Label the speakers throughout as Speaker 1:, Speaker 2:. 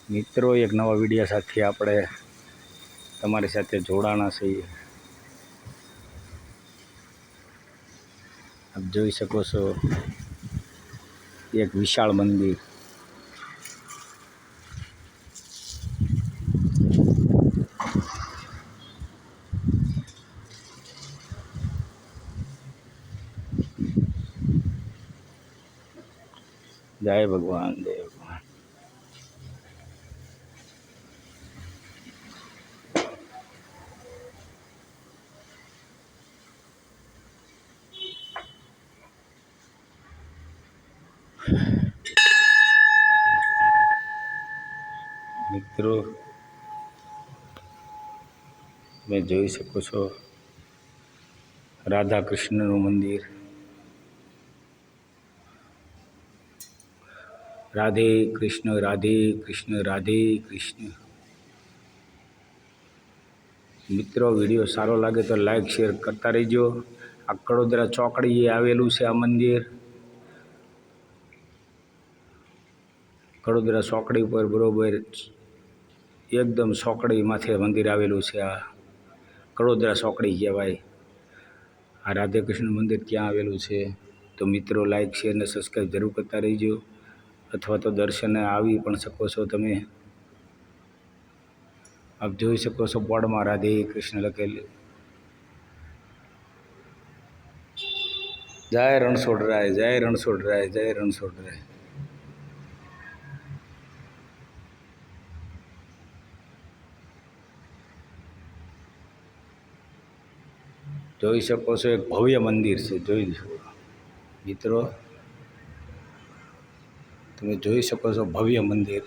Speaker 1: મિત્રો, એક નવા વિડીયો સાથે આપણે તમારી સાથે જોડાણા છીએ। આપ જોઈ શકો છો એક વિશાળ મંદિર। જય ભગવાન, જય ભગવાન। મિત્રો, તમે જોઈ શકો છો રાધા કૃષ્ણનું મંદિર। રાધે કૃષ્ણ, રાધે કૃષ્ણ, રાધે કૃષ્ણ। મિત્રો, વિડીયો સારો લાગે તો લાઈક શેર કરતા રહેજો। આ કડોદરા ચોકડીએ આવેલું છે આ મંદિર। કડોદરા ચોકડી પર બરોબર એકદમ ચોકડી માથે મંદિર આવેલું છે। આ કડોદરા ચોકડી કહેવાય। આ રાધે કૃષ્ણ મંદિર ક્યાં આવેલું છે તો મિત્રો લાઈક શેર ને સબસ્ક્રાઈબ જરૂર કરતા રહેજો, અથવા તો દર્શને આવી પણ શકો છો તમે। આપ જોઈ શકો છો બોર્ડમાં રાધે કૃષ્ણ લખેલું। જય રણછોડરાય, જય રણછોડરાય, જય રણછોડરાય। જોઈ શકો છો એક ભવ્ય મંદિર છે। જોઈ મિત્રો, તમે જોઈ શકો છો ભવ્ય મંદિર।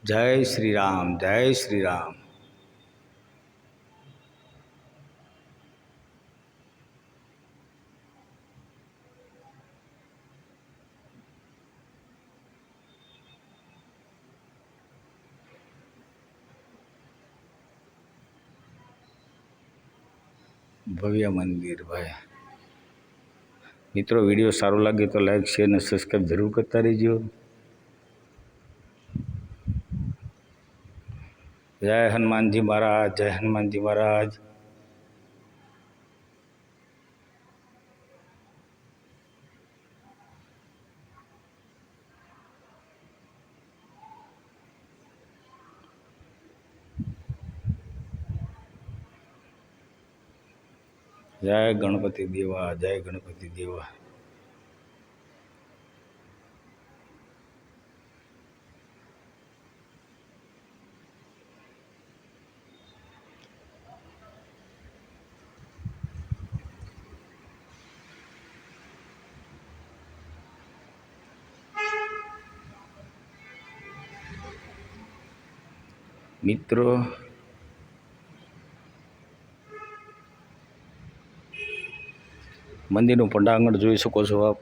Speaker 1: જય શ્રી રામ, જય શ્રી રામ। ભવ્ય મંદિર ભાઈ। મિત્રો, વિડીયો સારો લાગે તો લાઈક શેર ને સબસ્ક્રાઈબ જરૂર કરતા રહેજો। જય હનુમાનજી મહારાજ, જય હનુમાનજી મહારાજ। જય ગણપતિ દેવા, જય ગણપતિ દેવા। મિત્રો, મંદિરનું પંડાંગણ જોઈ શકો છો આપ।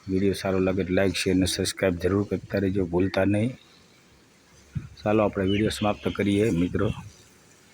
Speaker 1: વિડીયો સારો લાગે તો લાઈક શેર ને સબસ્ક્રાઈબ જરૂર કરતા રહેજો, ભૂલતા નહીં। ચાલો આપણે વિડીયો સમાપ્ત કરીએ મિત્રો।